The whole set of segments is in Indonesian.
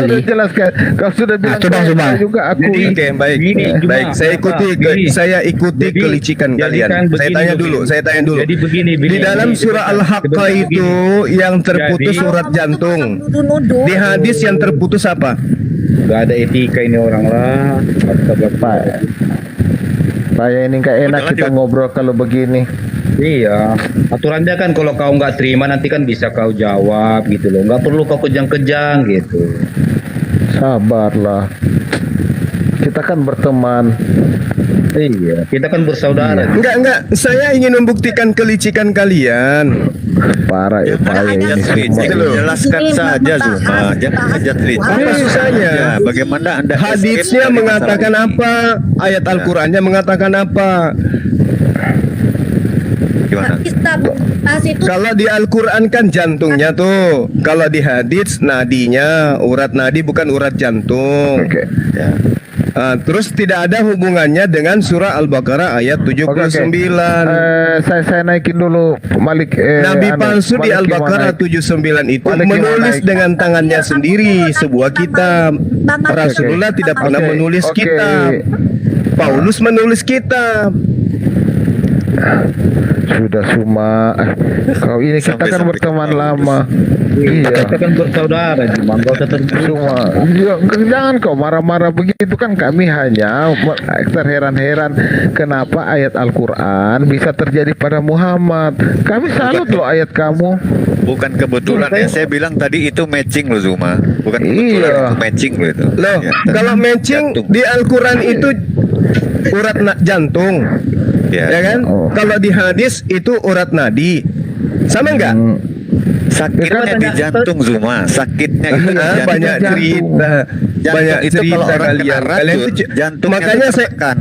sudah jelaskan. Kau sudah bilang coba. saya juga aku. Jadi, oke, baik. Gini, Juma. Baik, saya ikuti Jadi, kelicikan jadi kalian. kan Saya begini, tanya begini. dulu. Jadi begini, Di dalam surah Al-Haqqah itu yang terputus Jadi- urat jantung. Nuduh-nuduh. Di hadis yang terputus apa? Gak ada etika ini orang lah. Pak, saya ini nggak enak kita ngobrol kalau begini. Iya, aturannya kan kalau kau nggak terima nanti kan bisa kau jawab gitu loh. Nggak perlu kau kejang-kejang gitu. Sabarlah. Kita kan berteman. Iya, kita kan bersaudara. Enggak. Saya ingin membuktikan kelicikan kalian. Parah ya, parah ini semua. Gitu loh. Jelaskan saja Zuma, jangan hajat ribut. Apa susahnya? Ya, bagaimana Anda Hadisnya escape dari mengatakan masalah ini? apa? Ayat Al-Qur'annya mengatakan apa? Gimana? Kita bahas itu Kalau di Al-Qur'an kan jantungnya tuh. Kalau di hadis nadinya, urat nadi bukan urat jantung. Oke. Ya. Terus tidak ada hubungannya dengan surah Al-Baqarah ayat 79. Saya naikin dulu Malik. Nabi palsu di Malik Al-Baqarah gimana? 79 itu Malik gimana menulis naik? dengan tangannya sendiri sebuah kitab. Rasulullah tidak pernah Oke, menulis oke. kitab. Paulus menulis kitab. Sudah Suma. Kau ini kita kan Sampai berteman ke lama. Iya. Kita kan bersaudara, cuma nggak usah terbuka. Suma. Jangan kau marah-marah begitu kan, kami hanya terheran-heran kenapa ayat Al-Quran bisa terjadi pada Muhammad. Kami salut loh ayat kamu. Bukan kebetulan ya, saya bilang tadi itu matching loh Zuma. Bukan kebetulan Iya. itu matching loh itu. Loh, Ya, kalau matching jantung. di Al-Quran itu urat jantung, ya kan? Oh. Kalau di hadis itu urat nadi, sama nggak? Sakitnya di jantung Zuma, sakitnya itu di jantung. Banyak cerita, Jantung banyak itu kalau cerita orang kena kalian. racun, Kalian tuh jantungnya makanya itu tertekan.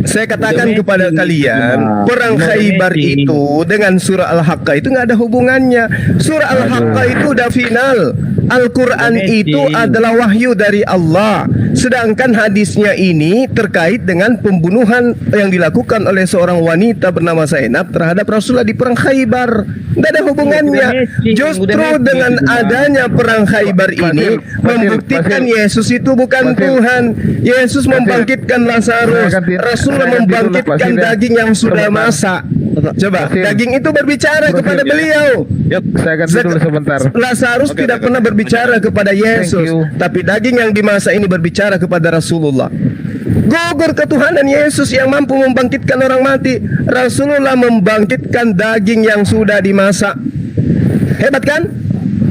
saya katakan Udah kepada matching. kalian, Nah, perang udah Khaybar matching. itu dengan surah Al-Haqqah itu nggak ada hubungannya. Surah Al-Haqqah itu udah final. Al-Quran Udah itu matching. adalah wahyu dari Allah. Sedangkan hadisnya ini terkait dengan pembunuhan yang dilakukan oleh seorang wanita bernama Zainab terhadap Rasulullah di perang Khaybar. Nggak ada hubungannya. Udah matching, Justru udah matching, dengan Cuma. adanya perang Khaybar ini membuktikan Yesus itu bukan Tuhan. Yesus membangkitkan Lazarus. Rasulullah membangkitkan daging yang sudah masak. Coba, daging itu berbicara kepada beliau. Saya ganti dulu sebentar. Lazarus tidak pernah berbicara kepada Yesus, Thank you. tapi daging yang dimasak ini berbicara kepada Rasulullah. Gugur ketuhanan Yesus yang mampu membangkitkan orang mati. Rasulullah membangkitkan daging yang sudah dimasak. Hebat kan?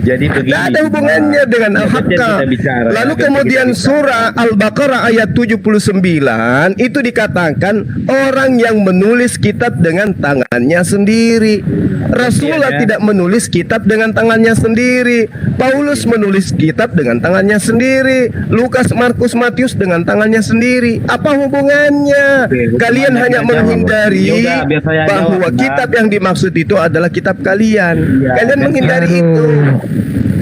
Jadi begini. Tidak ada hubungannya dengan Al-Haqqah. Kita bicara, Lalu biar kemudian kita bicara. surah Al-Baqarah ayat 79 itu dikatakan orang yang menulis kitab dengan tangannya sendiri. Rasulullah Iya, ya. tidak menulis kitab dengan tangannya sendiri. Paulus menulis kitab dengan tangannya sendiri. Lukas, Markus, Matius dengan tangannya sendiri. Apa hubungannya? Oke, Kalian hubungannya hanya jawab. menghindari Yaudah, biar saya bahwa jawab, Bang. kitab yang dimaksud itu adalah kitab kalian. Iya, Kalian kan menghindari itu.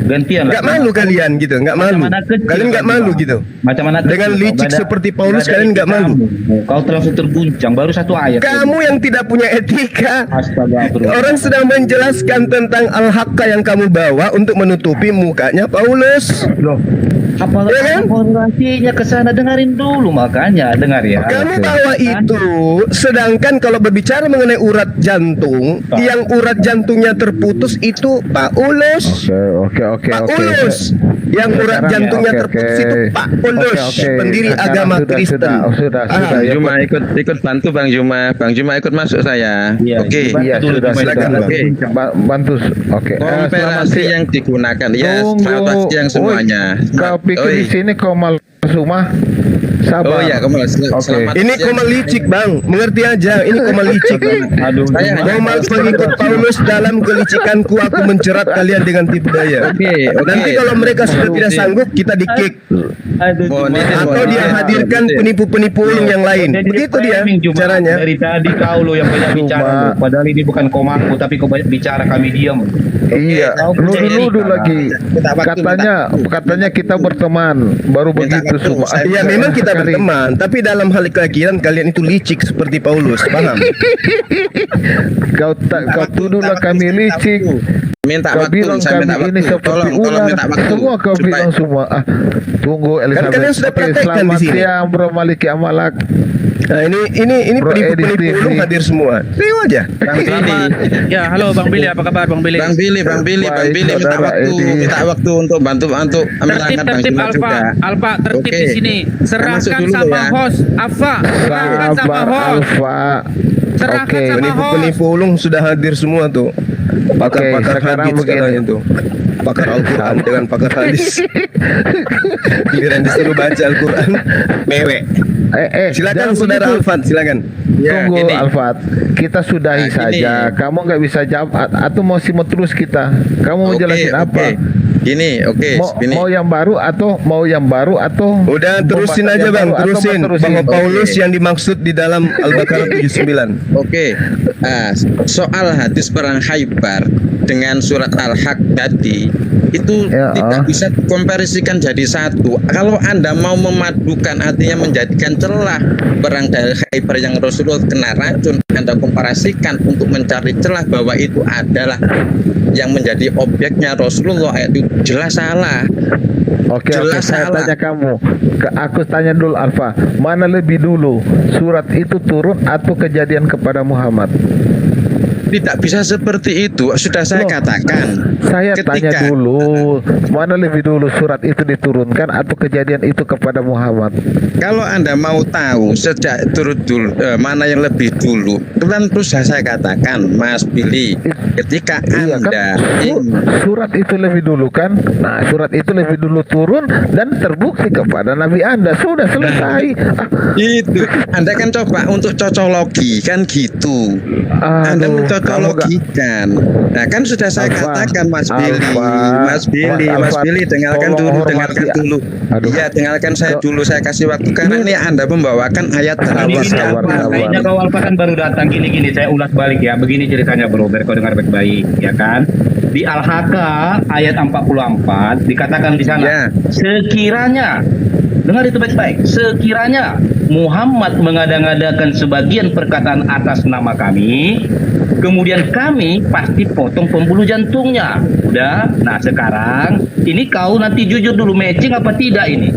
Gantian lah. Nggak malu kalian gitu, nggak malu. Macam anak kecil, Kalian nggak kan, malu Bang. gitu. Macam anak Dengan kecil, licik nggak ada- seperti Paulus, nggak ada kalian nggak malu. etikamu. Kau langsung terguncang baru satu ayat. Kamu yang tidak punya etika. Astaga, bro. Orang sedang menjelaskan tentang Al-Haqqah yang kamu bawa untuk menutupi mukanya Paulus. Loh, apa Ya kan? korelasinya ke sana, dengerin dulu makanya, dengar ya. Kamu Oke. bawa itu, sedangkan kalau berbicara mengenai urat jantung, yang urat jantungnya terputus itu Paulus. Oke. Paulus. Yang urat Sekarang jantungnya ya, oke, terputus oke. itu Paulus, Oke. pendiri Sekarang agama sudah, Kristen. sudah, Ah, ya. Bang Juma ikut bantu Bang Juma. Bang Juma ikut masuk saya. Iya, Oke. Iya, Dulu, sudah, silakan, sudah. Oke. Bantu. Oke. Komparasi yang digunakan ya, selamat siang semuanya. Kau pikir Oi. di sini kau mal Suma? Sabar. Oh ya, kamu selamat. Ini siang. koma licik bang, mengerti aja. Ini koma licik. Aduh, Saya hanya- Koma pengikut Paulus dalam kelicikanku aku mencerat kalian dengan tipu daya. Oke. Nanti kalau mereka sudah tidak sanggup kita di-kick aduh, Mohon Cuma. izin, atau mohon dia izin. hadirkan Izin. penipu-penipu yang lain. Jadi Begitu dia framing, Cuma. caranya. Dari tadi kau lo yang banyak bicara, Cuma. bro. Padahal ini bukan komaku, tapi kau banyak bicara, kami diam. Iya, Kau punya nuduh etika. lagi. Minta waktu, Katanya kita berteman, baru Minta begitu waktu, semua. saya- Ya memang kita Anda sekali. berteman, tapi dalam hal keyakinan kalian itu licik seperti Paulus, paham? Kau tuduhlah kami licik. Minta Kau waktu, bilang saya minta kami ini waktu. seperti Tolong ular. minta waktu. Semua kau Supaya- bilang semua. Tunggu Elizabeth. kalian sudah Oke, praktekkan di selamat sini. siang Bro Maliki Amalak. Nah, ini Bro Edi penipu-penipu Stevie. ulung hadir semua. Tengok aja. Bang Billy, Ya, halo Bang Billy, apa kabar Bang Billy? Bang Billy, Bang Billy minta Saudara waktu, Edi. minta waktu untuk bantu Tertib, menerangkan Bang tertib Juma Alfa, juga. Alfa tertib Oke. di sini. Saya masuk Serahkan dulu sama ya. host, Alfa. Serahkan sama Sabar host. Alfa. Serahkan Oke. sama Penipu-penipu ulung sudah hadir semua tuh. Pakar-pakar sekarang hadis begini. sekarang itu. Pakar Al-Quran dengan pakar hadis. Giliran disuruh baca Al-Quran, mewek. Silakan jangan saudara begitu. Alfan, silakan. Ya, Tunggu gini. Alfat, kita sudahi Nah, gini. saja. Kamu nggak bisa jawab atau mau simak terus kita? Kamu mau Oke, jelasin apa? oke. Gini, oke, gini. Mau yang baru atau Udah terusin pembahasan aja yang Bang, baru atau mau terusin terusin? bahwa Paulus Oke. yang dimaksud di dalam Al-Baqarah 79. Oke, soal hadis perang Khaybar dengan surat Al-Haq tadi itu Ya, tidak bisa dikomparisikan jadi satu. Kalau Anda mau memadukan, artinya menjadikan celah perang dari Khaybar yang Rasulullah kena racun, Anda komparasikan untuk mencari celah bahwa itu adalah yang menjadi objeknya Rasulullah, itu jelas salah. Oke, Jelas saya salah. tanya kamu. Aku tanya dulu Alfa, mana lebih dulu surat itu turun atau kejadian kepada Muhammad? Tidak bisa seperti itu, sudah saya Loh, katakan. Saya tanya Ketika- dulu, mana lebih dulu surat itu diturunkan atau kejadian itu kepada Muhammad? Kalau Anda mau tahu sejak turut dulu mana yang lebih dulu, kan terus saya katakan, Mas Billy, ketika Iya kan, Anda surat itu lebih dulu kan? Nah, surat itu lebih dulu turun dan terbukti kepada Nabi Anda. Sudah selesai. itu, Anda kan coba untuk cocologi kan gitu. Anda Aduh, mencocologikan. Nah, kan sudah saya Alfa, katakan Mas Billy, Alfa, Mas Billy, Mas Mas Alfa, Billy, dengarkan tolong dulu, hormati. dengarkan dulu. Aduh. Iya, dengarkan saya Kok- dulu, saya kasih waktu karena ini Anda membawakan ayat Sabar, hadis. sabar, Alfa, sabar. kayaknya kau Alfa kan baru datang gini-gini, saya ulas balik ya. Begini ceritanya bro, biar kau dengar baik-baik, ya kan? Di Al-Haqqa ayat 44 dikatakan di sana, Ya. sekiranya, dengar itu baik-baik, sekiranya Muhammad mengada-ngadakan sebagian perkataan atas nama kami, kemudian kami pasti potong pembuluh jantungnya. Udah, nah sekarang ini kau nanti jujur dulu, matching apa tidak ini?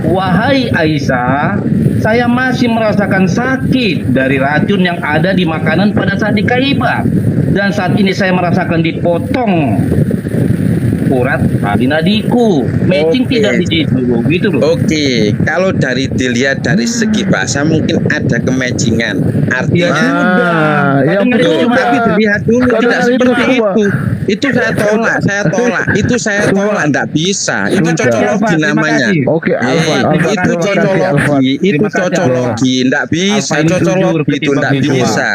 Wahai Aisyah, saya masih merasakan sakit dari racun yang ada di makanan pada saat di Khaybar. Dan saat ini saya merasakan dipotong urat nadiku. Matching Oke. tidak di situ, gitu loh. Oke, kalau dari dilihat dari segi bahasa mungkin ada kematchingan. Ya Artinya Ah, yang Tapi betul. cuma tapi dilihat dulu Kalau tidak itu seperti semua. itu. Itu saya tolak, itu saya tolak, enggak bisa. Itu Sudah. cocologi Terima namanya. kasih. Oke, Alfa, Itu terima kasih, Alfa. cocologi, itu Terima kasih, cocologi, enggak bisa Alfa ini jujur cocologi itu ketimbang enggak jujur. bisa.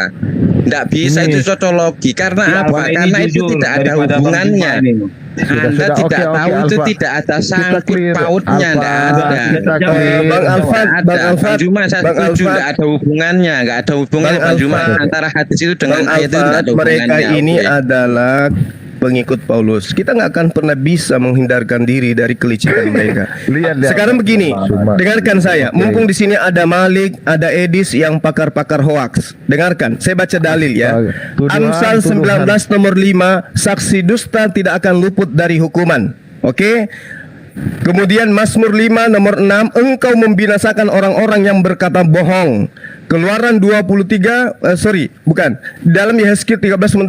Enggak bisa Ini. itu cocologi karena Si apa? Alfa ini Karena itu jujur tidak ada daripada Bang hubungannya. Juma ini. Anda sudah. tidak Oke, tahu itu Alfa. tidak ada Kita sangkut clear. pautnya, Alfa, enggak ada. kita Bang clear. Bang Alfat, Nggak Bang ada. Alfat, Juma saya Bang setuju Alfat. nggak ada hubungannya, nggak ada hubungannya Bang Bang Juma Alfat. antara hadis itu dengan Bang ayat itu nggak Alfat, ada mereka hubungannya. ini Oke. adalah pengikut Paulus. Kita nggak akan pernah bisa menghindarkan diri dari kelicikan mereka. Lihat, lihat. Sekarang begini, Cuma- dengarkan saya. Oke. Mumpung di sini ada Malik, ada Edis yang pakar-pakar hoaks. Dengarkan, saya baca dalil ya. Tuduhan, Amsal 19 nomor 5, saksi dusta tidak akan luput dari hukuman. Oke? Kemudian Mazmur 5 nomor 6, engkau membinasakan orang-orang yang berkata bohong. Keluaran 23 dalam Yehezkiel 13:8,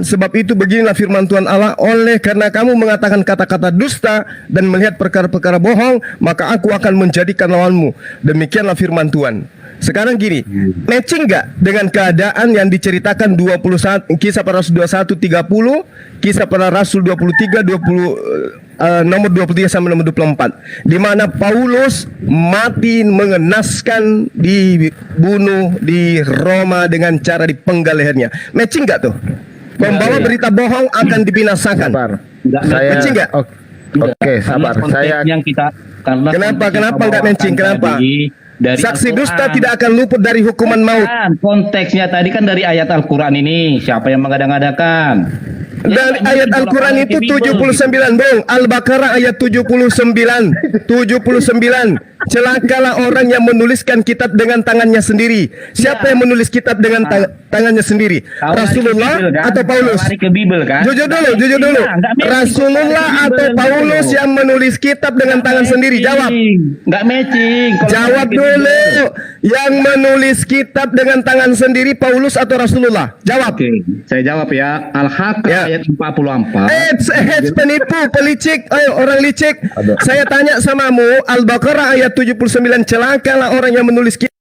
sebab itu beginilah firman Tuhan Allah, oleh karena kamu mengatakan kata-kata dusta dan melihat perkara-perkara bohong, maka aku akan menjadikan lawanmu. Demikianlah firman Tuhan. Sekarang gini, matching nggak dengan keadaan yang diceritakan 21 Kisah Para Rasul 21:30, Kisah Para Rasul 23 nomor 23 sampai nomor 24, di mana Paulus mati mengenaskan, dibunuh di Roma dengan cara dipenggal lehernya. Matching nggak tuh? Pembawa berita bohong akan dibinasakan. Sabar. Nggak, Saya matching nggak? Oke, sabar. Karena Saya konteks yang kita karena Kenapa? konteks Kenapa yang nggak bawakan matching? Kenapa? tadi dari Saksi Al-Quran. dusta tidak akan luput dari hukuman maut. Kan, konteksnya tadi kan dari ayat Al-Quran ini, siapa yang mengada-ngadakan? Dari ayat Al-Quran itu 79, Bung. Al-Baqarah ayat 79. Celakalah orang yang menuliskan kitab dengan tangannya sendiri. Siapa yang menulis kitab dengan tangannya sendiri? Rasulullah atau Paulus? Lari ke Bible kan? Jujur dulu. Nggak matching. Rasulullah atau Paulus yang menulis kitab dengan tangan sendiri? Jawab. Nggak matching. Kalau Jawab lari ke dulu. Bible. Yang menulis kitab dengan tangan sendiri Paulus atau Rasulullah? Jawab. Oke, saya jawab ya. Al-Haqqah Ya. ayat 44. Penipu, pelicik, ayo orang licik. Saya tanya samamu, Al-Baqarah ayat 79, celakalah orang yang menulis kitab.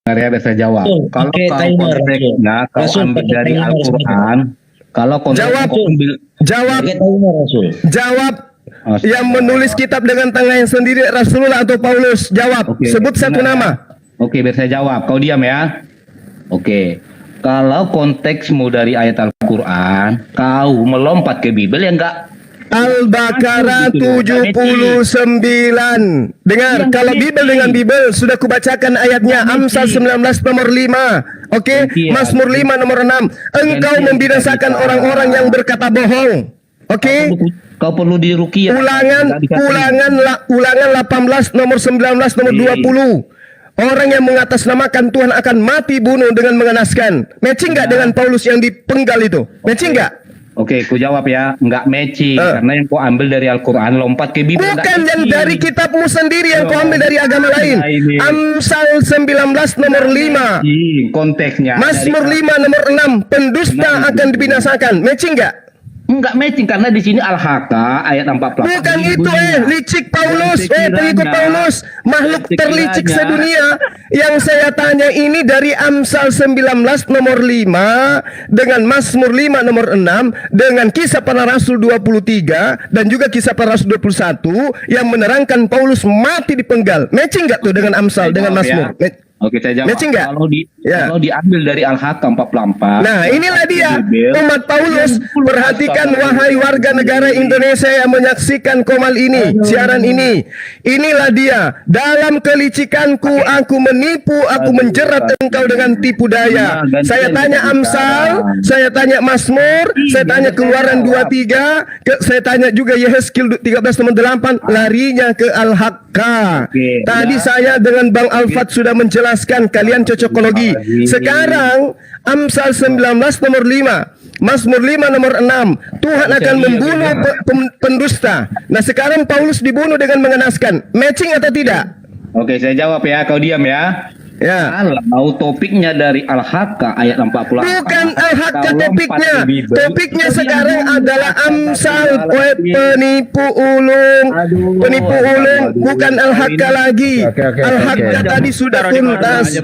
Ya, bisa jawab. Kalau pakai kau timer, konteksnya, kau Rasul, ambil pakai dari timer, Al-Quran. Kalau konteksnya Jawab. kau ambil Jawab, Pakai timer, Rasul. jawab. Yang menulis kitab dengan tangannya sendiri Rasulullah atau Paulus? Jawab. Oke, Sebut satu benar. nama. Oke, biar saya jawab. Kau diam ya. Oke. Kalau konteksmu dari ayat Al-Quran, kau melompat ke Bible ya enggak. Al-Baqarah 79. Dengar, kalau Bible dengan Bible sudah kubacakan ayatnya. Amsal 19 nomor 5. Oke, Mazmur 5 nomor 6. Engkau membinasakan orang-orang yang berkata bohong. Oke. Kau perlu diruqyah. Ulangan 18 nomor 19 nomor 20. Orang yang mengatasnamakan Tuhan akan mati bunuh dengan mengenaskan. Matching nggak dengan Paulus yang dipenggal itu? Matching nggak? Oke, ku jawab ya, enggak matching karena yang kau ambil dari Al-Quran lompat ke Bible. Bukan enggak yang matching. dari kitabmu sendiri yang kau ambil dari agama lain. Amsal 19 nomor 5. Konteksnya. Mazmur 5 nomor 6. Pendusta akan dibinasakan. Matching nggak? Enggak matching karena di sini Al-Haqqah ayat 44. Bukan itu licik Paulus, pengikut Paulus, makhluk terlicik sedunia. Yang saya tanya ini dari Amsal 19 nomor 5 dengan Mazmur 5 nomor 6 dengan Kisah Para Rasul 23 dan juga Kisah Para Rasul 21 yang menerangkan Paulus mati dipenggal. Matching nggak tuh dengan Amsal dengan Mazmur? Oke, saya jawab. Matching nggak? Kalau diambil dari Al-Haqqah 44. Nah, inilah dia umat Paulus. Perhatikan wahai warga negara Indonesia yang menyaksikan Komal ini, siaran ini. Inilah dia. Dalam kelicikanku aku menipu, aku menjerat engkau dengan tipu daya. Saya tanya Amsal, saya tanya Mazmur, saya tanya Keluaran 23, saya tanya juga Yehezkiel 13 nomor 8, larinya ke Al-Haqqah. Tadi saya dengan Bang Alfat sudah menjelaskan kalian cocokologi. Sekarang Amsal 19 nomor 5, Mazmur 5 nomor 6, Tuhan akan membunuh pendusta. Nah, sekarang Paulus dibunuh dengan mengenaskan. Matching atau tidak? Oke, saya jawab ya. Kau diam ya. Ya. Kalau topiknya dari Al-Haqqah ayat 44. Bukan Al-Haqqah topiknya. Topiknya sekarang adalah Amsal, penipu ulung. Penipu ulung, bukan Al-Haqqah lagi. Al-Haqqah tadi sudah tuntas.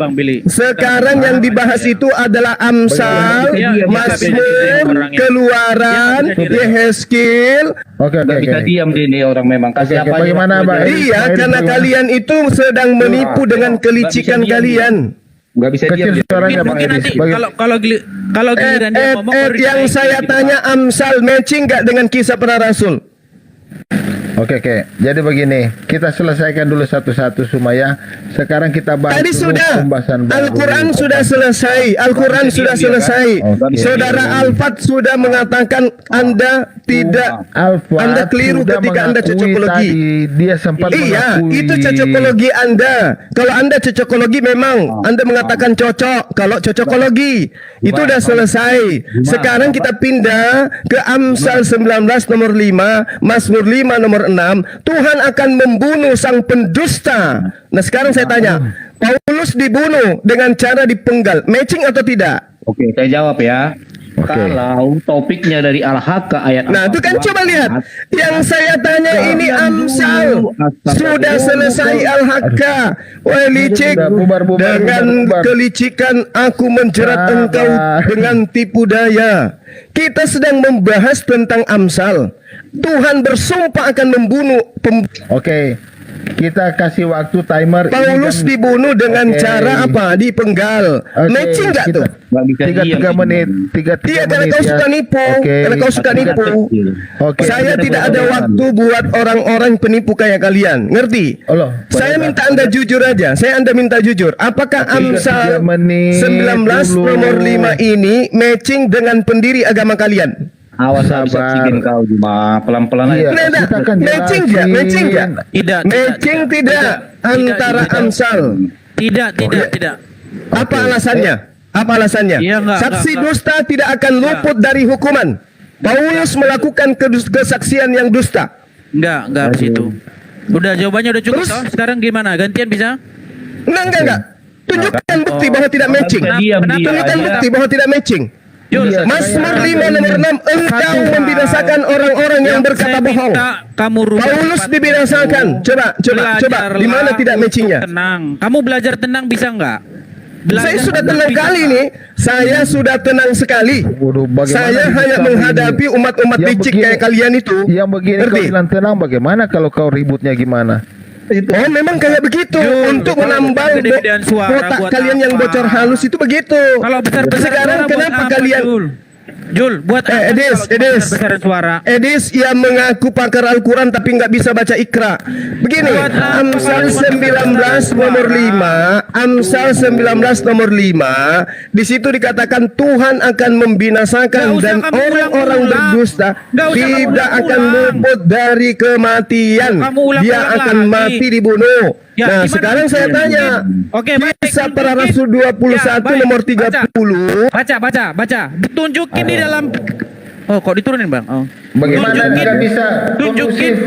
Sekarang yang dibahas itu adalah Amsal, Mazmur, Keluaran, Yehezkiel. Oke. Bisa diam ini orang memang. Kasih apa Bagaimana, Bang? Iya, karena kalian itu sedang menipu dengan kelicikan kalian. Enggak bisa diam. Kecil suaranya Bang Mungkin Edis. nanti kalau giliran dia ngomong baru Yang dinaik saya gitu. tanya Amsal matching nggak dengan Kisah Para Rasul? Oke. Jadi begini, kita selesaikan dulu satu-satu Sumaya. Sekarang kita bahas Tadi dulu sudah pembahasan baru. Al-Quran sudah selesai. Al-Quran sudah selesai. Oke. Saudara Alfat sudah mengatakan Anda tidak, Alfa Anda keliru sudah ketika Anda mengakui cocokologi. tadi, dia sempat Iya, mengakui. itu cocokologi Anda. Kalau Anda cocokologi memang Anda mengatakan cocok. Kalau cocokologi itu udah selesai. Sekarang kita pindah ke Amsal 19 nomor 5, Mazmur 5 nomor 6. Tuhan akan membunuh sang pendusta. Nah, sekarang saya tanya, Paulus dibunuh dengan cara dipenggal. Matching atau tidak? Oke, saya jawab ya. Kalau topiknya dari Al-Haqqah ayat Nah, itu kan coba lihat. Yang saya tanya ini Amsal. Sudah selesai Al-Haqqah. Wah, licik. Dengan kelicikan aku menjerat engkau dengan tipu daya. Kita sedang membahas tentang Amsal. Tuhan bersumpah akan membunuh Oke. kita kasih waktu timer. Paulus dibunuh dengan Oke. cara apa? Dipenggal. Oke, Matching nggak kita- tuh? Nggak bisa tiga diam. menit, tiga Iya, karena menit kau ya. suka nipu. Oke. Karena kau suka nipu. Oke. Saya Kita tidak boleh ada boleh. waktu buat orang-orang penipu kayak kalian. Ngerti? Allah, Saya minta Anda jujur aja. Anda minta jujur. Apakah Oke, Amsal 3 menit 19 dulu. nomor 5 ini matching dengan pendiri agama kalian? Awas habis Sabar. oksigen kau Juma. Pelan-pelan Iya, aja. Nah, kita akan matching jelasin. nggak? Matching nggak? Tidak, Matching tidak antara tidak. Amsal. Tidak. Apa alasannya? Apa alasannya? Iya, enggak, Saksi enggak. dusta tidak akan luput dari hukuman. Paulus melakukan kesaksian yang dusta. Enggak harus itu. Udah jawabannya udah cukup Terus? toh. Sekarang gimana? Gantian bisa? Enggak. Tunjukkan bukti bahwa tidak matching. Diam dia Tunjukkan aja. bukti bahwa tidak matching. Jul, Mazmur 5 nomor 6, engkau membinasakan orang-orang yang berkata saya bohong. minta kamu rubah Paulus tempat dibinasakan. kamu. Coba. Di Belajarlah mana tidak untuk matchingnya? Tenang. Kamu belajar tenang bisa enggak? Saya sudah tenang kali nih. Saya sudah tenang sekali. Waduh, bagaimana Saya bisa hanya menghadapi begini? umat-umat Yang licik begini- kayak kalian itu. Yang begini kau Ngerti? bilang tenang, bagaimana kalau kau ributnya gimana? Oh, memang kayak begitu. Untuk kalau menambal gede-gedean suara kotak buat kalian yang apa? bocor halus itu begitu. Kalau besar-besar Sekarang suara buat kenapa apa, kalian Jul, buat apa Edis, kalau cuma Edis. besar-besaran suara? Edis yang mengaku pakar Al-Quran tapi nggak bisa baca Iqra. Begini, Buat apa Amsal kalau cuma 19 nomor 5, Amsal 19 nomor 5, di situ dikatakan Tuhan akan membinasakan Nggak usah dan kamu orang-orang ulang-ulang. berdusta Nggak usah kamu tidak akan ulang-ulang. luput dari kematian. Kamu ulang-ulang Dia akan lagi. mati dibunuh. Ya, Nah, gimana? sekarang saya tanya, Oke, baik. Kisah Para Rasul 21 baik. nomor 30. Baca. Tunjukin di dalam. Oh, kok diturunin, Bang? Oh. Bagaimana Tunjukin. nggak bisa Tunjukin. kondusif?